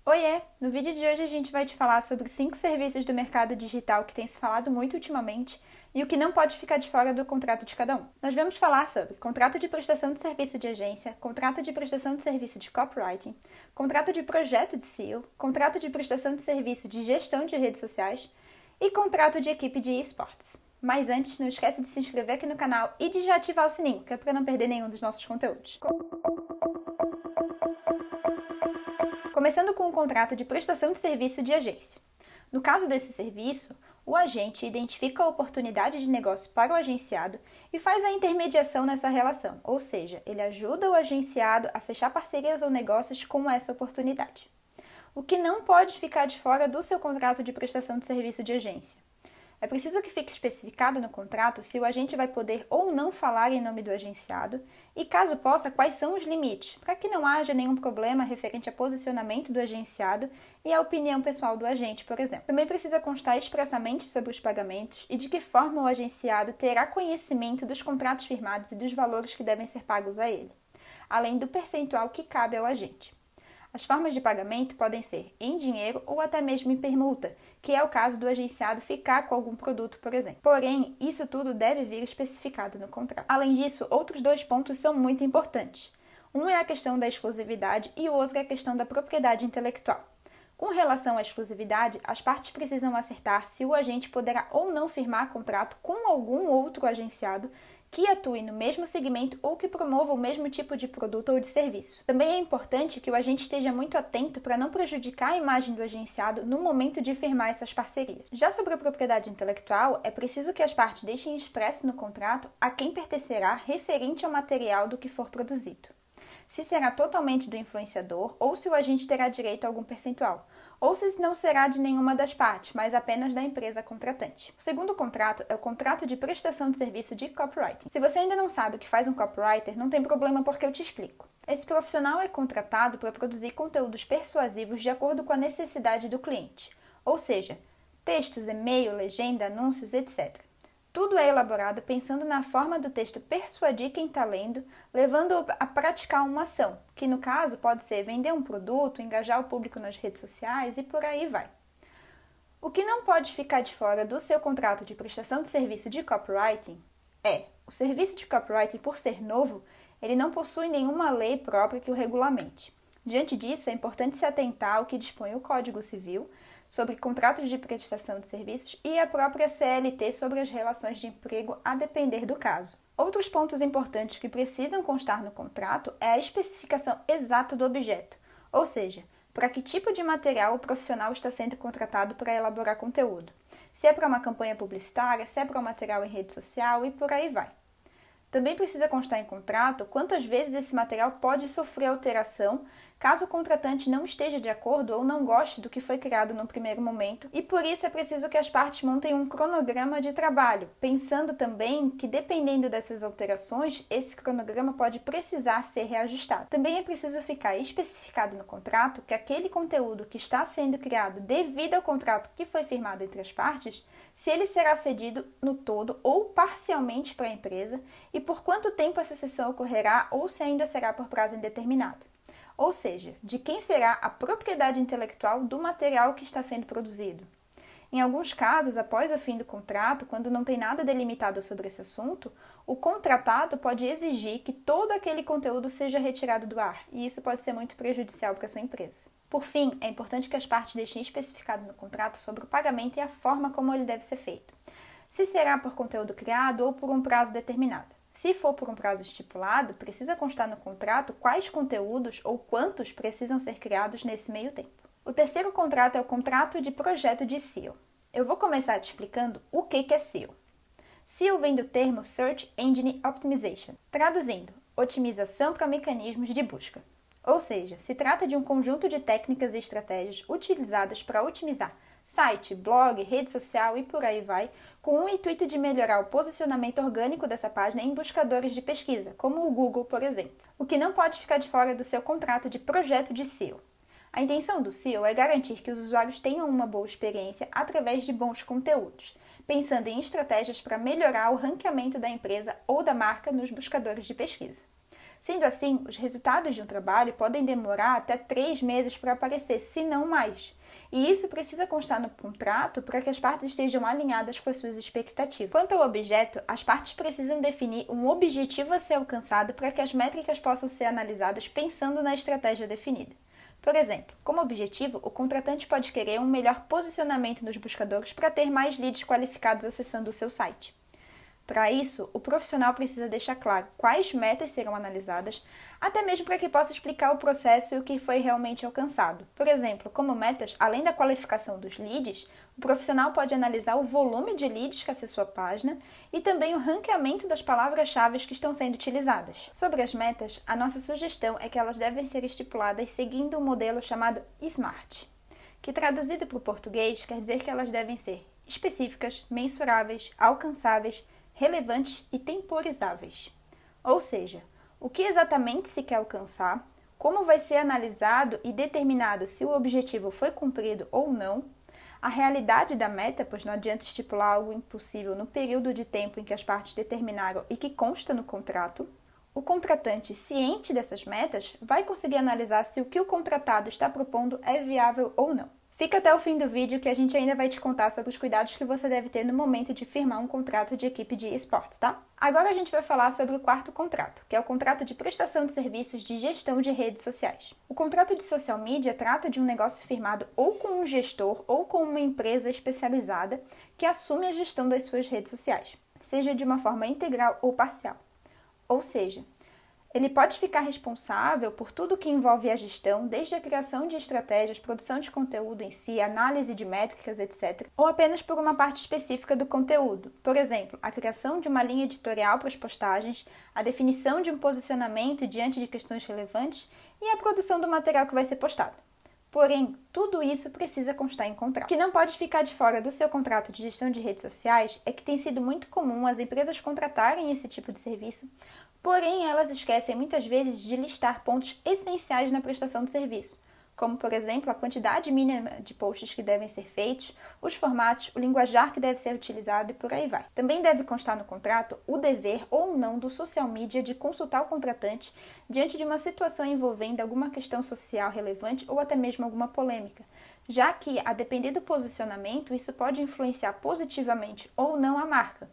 Oiê! No vídeo de hoje a gente vai te falar sobre 5 serviços do mercado digital que tem se falado muito ultimamente e o que não pode ficar de fora do contrato de cada um. Nós vamos falar sobre contrato de prestação de serviço de agência, contrato de prestação de serviço de copywriting, contrato de projeto de SEO, contrato de prestação de serviço de gestão de redes sociais e contrato de equipe de esportes. Mas antes, não esquece de se inscrever aqui no canal e de já ativar o sininho, que é para não perder nenhum dos nossos conteúdos. Começando com o contrato de prestação de serviço de agência. No caso desse serviço, o agente identifica a oportunidade de negócio para o agenciado e faz a intermediação nessa relação, ou seja, ele ajuda o agenciado a fechar parcerias ou negócios com essa oportunidade. O que não pode ficar de fora do seu contrato de prestação de serviço de agência? É preciso que fique especificado no contrato se o agente vai poder ou não falar em nome do agenciado e, caso possa, quais são os limites, para que não haja nenhum problema referente a posicionamento do agenciado e à opinião pessoal do agente, por exemplo. Também precisa constar expressamente sobre os pagamentos e de que forma o agenciado terá conhecimento dos contratos firmados e dos valores que devem ser pagos a ele, além do percentual que cabe ao agente. As formas de pagamento podem ser em dinheiro ou até mesmo em permuta, que é o caso do agenciado ficar com algum produto, por exemplo. Porém, isso tudo deve vir especificado no contrato. Além disso, outros 2 pontos são muito importantes. Um é a questão da exclusividade e o outro é a questão da propriedade intelectual. Com relação à exclusividade, as partes precisam acertar se o agente poderá ou não firmar contrato com algum outro agenciado que atue no mesmo segmento ou que promova o mesmo tipo de produto ou de serviço. Também é importante que o agente esteja muito atento para não prejudicar a imagem do agenciado no momento de firmar essas parcerias. Já sobre a propriedade intelectual, é preciso que as partes deixem expresso no contrato a quem pertencerá referente ao material do que for produzido. Se será totalmente do influenciador ou se o agente terá direito a algum percentual, ou se não será de nenhuma das partes, mas apenas da empresa contratante. O segundo contrato é o contrato de prestação de serviço de copywriting. Se você ainda não sabe o que faz um copywriter, não tem problema porque eu te explico. Esse profissional é contratado para produzir conteúdos persuasivos de acordo com a necessidade do cliente, ou seja, textos, e-mail, legenda, anúncios, etc. Tudo é elaborado pensando na forma do texto persuadir quem está lendo, levando-o a praticar uma ação, que no caso pode ser vender um produto, engajar o público nas redes sociais e por aí vai. O que não pode ficar de fora do seu contrato de prestação de serviço de copywriting é o serviço de copywriting, por ser novo, ele não possui nenhuma lei própria que o regulamente. Diante disso, é importante se atentar ao que dispõe o Código Civil sobre contratos de prestação de serviços e a própria CLT sobre as relações de emprego, a depender do caso. Outros pontos importantes que precisam constar no contrato é a especificação exata do objeto, ou seja, para que tipo de material o profissional está sendo contratado para elaborar conteúdo. Se é para uma campanha publicitária, se é para um material em rede social e por aí vai. Também precisa constar em contrato quantas vezes esse material pode sofrer alteração caso o contratante não esteja de acordo ou não goste do que foi criado no primeiro momento, e por isso é preciso que as partes montem um cronograma de trabalho, pensando também que, dependendo dessas alterações, esse cronograma pode precisar ser reajustado. Também é preciso ficar especificado no contrato que aquele conteúdo que está sendo criado devido ao contrato que foi firmado entre as partes, se ele será cedido no todo ou parcialmente para a empresa e por quanto tempo essa cessão ocorrerá ou se ainda será por prazo indeterminado. Ou seja, de quem será a propriedade intelectual do material que está sendo produzido. Em alguns casos, após o fim do contrato, quando não tem nada delimitado sobre esse assunto, o contratado pode exigir que todo aquele conteúdo seja retirado do ar, e isso pode ser muito prejudicial para a sua empresa. Por fim, é importante que as partes deixem especificado no contrato sobre o pagamento e a forma como ele deve ser feito. Se será por conteúdo criado ou por um prazo determinado. Se for por um prazo estipulado, precisa constar no contrato quais conteúdos ou quantos precisam ser criados nesse meio tempo. O terceiro contrato é o contrato de projeto de SEO. Eu vou começar te explicando o que é SEO. SEO vem do termo Search Engine Optimization, traduzindo, otimização para mecanismos de busca. Ou seja, se trata de um conjunto de técnicas e estratégias utilizadas para otimizar site, blog, rede social e por aí vai, com o intuito de melhorar o posicionamento orgânico dessa página em buscadores de pesquisa, como o Google, por exemplo. O que não pode ficar de fora do seu contrato de projeto de SEO. A intenção do SEO é garantir que os usuários tenham uma boa experiência através de bons conteúdos, pensando em estratégias para melhorar o ranqueamento da empresa ou da marca nos buscadores de pesquisa. Sendo assim, os resultados de um trabalho podem demorar até 3 meses para aparecer, se não mais. E isso precisa constar no contrato para que as partes estejam alinhadas com as suas expectativas. Quanto ao objeto, as partes precisam definir um objetivo a ser alcançado para que as métricas possam ser analisadas pensando na estratégia definida. Por exemplo, como objetivo, o contratante pode querer um melhor posicionamento nos buscadores para ter mais leads qualificados acessando o seu site. Para isso, o profissional precisa deixar claro quais metas serão analisadas, até mesmo para que possa explicar o processo e o que foi realmente alcançado. Por exemplo, como metas, além da qualificação dos leads, o profissional pode analisar o volume de leads que acessou a página e também o ranqueamento das palavras-chave que estão sendo utilizadas. Sobre as metas, a nossa sugestão é que elas devem ser estipuladas seguindo um modelo chamado SMART, que traduzido para o português quer dizer que elas devem ser específicas, mensuráveis, alcançáveis, relevantes e temporizáveis. Ou seja, o que exatamente se quer alcançar, como vai ser analisado e determinado se o objetivo foi cumprido ou não, a realidade da meta, pois não adianta estipular algo impossível no período de tempo em que as partes determinaram e que consta no contrato. O contratante, ciente dessas metas, vai conseguir analisar se o que o contratado está propondo é viável ou não. Fica até o fim do vídeo que a gente ainda vai te contar sobre os cuidados que você deve ter no momento de firmar um contrato de equipe de esportes, tá? Agora a gente vai falar sobre o quarto contrato, que é o contrato de prestação de serviços de gestão de redes sociais. O contrato de social media trata de um negócio firmado ou com um gestor ou com uma empresa especializada que assume a gestão das suas redes sociais, seja de uma forma integral ou parcial. Ou seja, ele pode ficar responsável por tudo que envolve a gestão, desde a criação de estratégias, produção de conteúdo em si, análise de métricas, etc., ou apenas por uma parte específica do conteúdo. Por exemplo, a criação de uma linha editorial para as postagens, a definição de um posicionamento diante de questões relevantes e a produção do material que vai ser postado. Porém, tudo isso precisa constar em contrato. O que não pode ficar de fora do seu contrato de gestão de redes sociais é que tem sido muito comum as empresas contratarem esse tipo de serviço, porém elas esquecem muitas vezes de listar pontos essenciais na prestação de serviço, como, por exemplo, a quantidade mínima de posts que devem ser feitos, os formatos, o linguajar que deve ser utilizado e por aí vai. Também deve constar no contrato o dever ou não do social media de consultar o contratante diante de uma situação envolvendo alguma questão social relevante ou até mesmo alguma polêmica, já que, a depender do posicionamento, isso pode influenciar positivamente ou não a marca.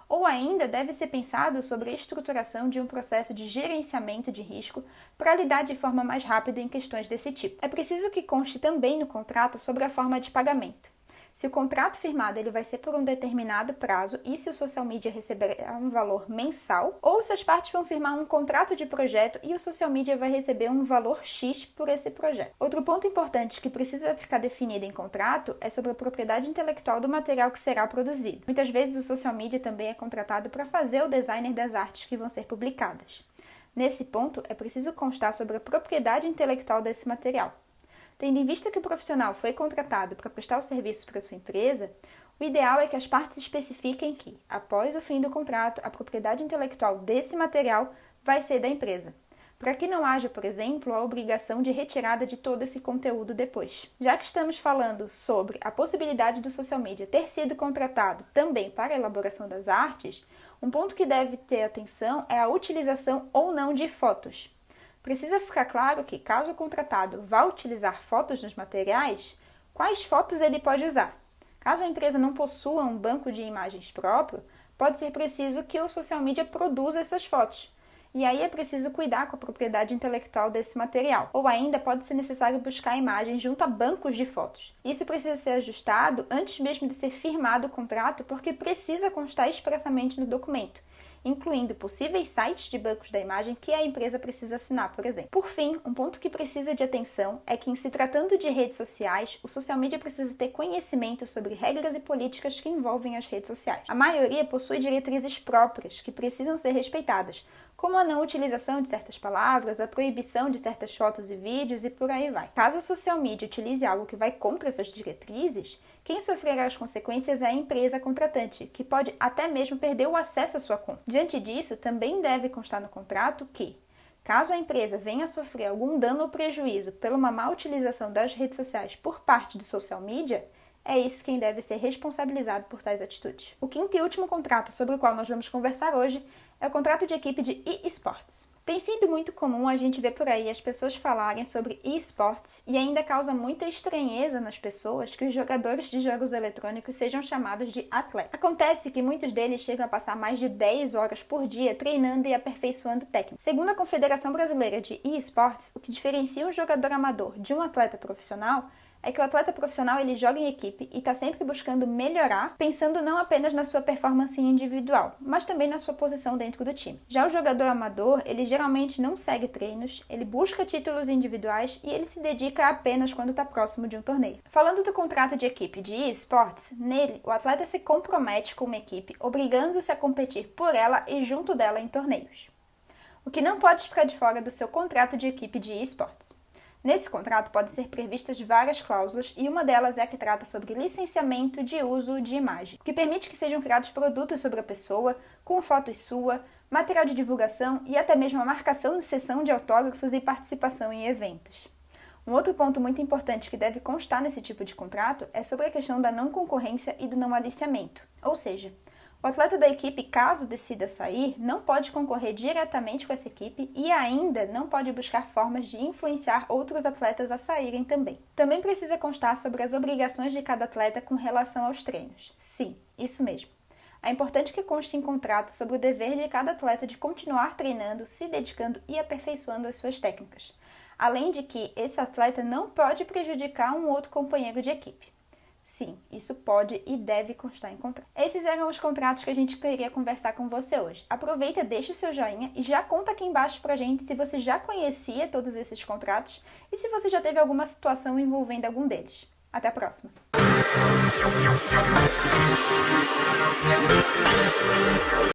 Ou ainda deve ser pensado sobre a estruturação de um processo de gerenciamento de risco para lidar de forma mais rápida em questões desse tipo. É preciso que conste também no contrato sobre a forma de pagamento. Se o contrato firmado ele vai ser por um determinado prazo e se o social media receberá um valor mensal, ou se as partes vão firmar um contrato de projeto e o social media vai receber um valor X por esse projeto. Outro ponto importante que precisa ficar definido em contrato é sobre a propriedade intelectual do material que será produzido. Muitas vezes o social media também é contratado para fazer o designer das artes que vão ser publicadas. Nesse ponto, é preciso constar sobre a propriedade intelectual desse material. Tendo em vista que o profissional foi contratado para prestar o serviço para sua empresa, o ideal é que as partes especifiquem que, após o fim do contrato, a propriedade intelectual desse material vai ser da empresa, para que não haja, por exemplo, a obrigação de retirada de todo esse conteúdo depois. Já que estamos falando sobre a possibilidade do social media ter sido contratado também para a elaboração das artes, um ponto que deve ter atenção é a utilização ou não de fotos. Precisa ficar claro que, caso o contratado vá utilizar fotos nos materiais, quais fotos ele pode usar. Caso a empresa não possua um banco de imagens próprio, pode ser preciso que o social media produza essas fotos. E aí é preciso cuidar com a propriedade intelectual desse material. Ou ainda pode ser necessário buscar imagens junto a bancos de fotos. Isso precisa ser ajustado antes mesmo de ser firmado o contrato, porque precisa constar expressamente no documento, incluindo possíveis sites de bancos da imagem que a empresa precisa assinar, por exemplo. Por fim, um ponto que precisa de atenção é que, em se tratando de redes sociais, o social media precisa ter conhecimento sobre regras e políticas que envolvem as redes sociais. A maioria possui diretrizes próprias que precisam ser respeitadas, como a não utilização de certas palavras, a proibição de certas fotos e vídeos e por aí vai. Caso o social media utilize algo que vai contra essas diretrizes, quem sofrerá as consequências é a empresa contratante, que pode até mesmo perder o acesso à sua conta. Diante disso, também deve constar no contrato que, caso a empresa venha a sofrer algum dano ou prejuízo por uma má utilização das redes sociais por parte do social media, é esse quem deve ser responsabilizado por tais atitudes. O quinto e último contrato sobre o qual nós vamos conversar hoje é o contrato de equipe de eSports. Tem sido muito comum a gente ver por aí as pessoas falarem sobre esportes e ainda causa muita estranheza nas pessoas que os jogadores de jogos eletrônicos sejam chamados de atletas. Acontece que muitos deles chegam a passar mais de 10 horas por dia treinando e aperfeiçoando técnicas. Segundo a Confederação Brasileira de eSports, o que diferencia um jogador amador de um atleta profissional é que o atleta profissional ele joga em equipe e está sempre buscando melhorar, pensando não apenas na sua performance individual, mas também na sua posição dentro do time. Já o jogador amador, ele geralmente não segue treinos, ele busca títulos individuais e ele se dedica apenas quando está próximo de um torneio. Falando do contrato de equipe de eSports, nele o atleta se compromete com uma equipe, obrigando-se a competir por ela e junto dela em torneios. O que não pode ficar de fora do seu contrato de equipe de eSports. Nesse contrato podem ser previstas várias cláusulas e uma delas é a que trata sobre licenciamento de uso de imagem, que permite que sejam criados produtos sobre a pessoa, com fotos sua, material de divulgação e até mesmo a marcação de sessão de autógrafos e participação em eventos. Um outro ponto muito importante que deve constar nesse tipo de contrato é sobre a questão da não concorrência e do não aliciamento, ou seja, o atleta da equipe, caso decida sair, não pode concorrer diretamente com essa equipe e ainda não pode buscar formas de influenciar outros atletas a saírem também. Também precisa constar sobre as obrigações de cada atleta com relação aos treinos. Sim, isso mesmo. É importante que conste em contrato sobre o dever de cada atleta de continuar treinando, se dedicando e aperfeiçoando as suas técnicas. Além de que esse atleta não pode prejudicar um outro companheiro de equipe. Sim, isso pode e deve constar em contrato. Esses eram os contratos que a gente queria conversar com você hoje. Aproveita, deixa o seu joinha e já conta aqui embaixo pra gente se você já conhecia todos esses contratos e se você já teve alguma situação envolvendo algum deles. Até a próxima!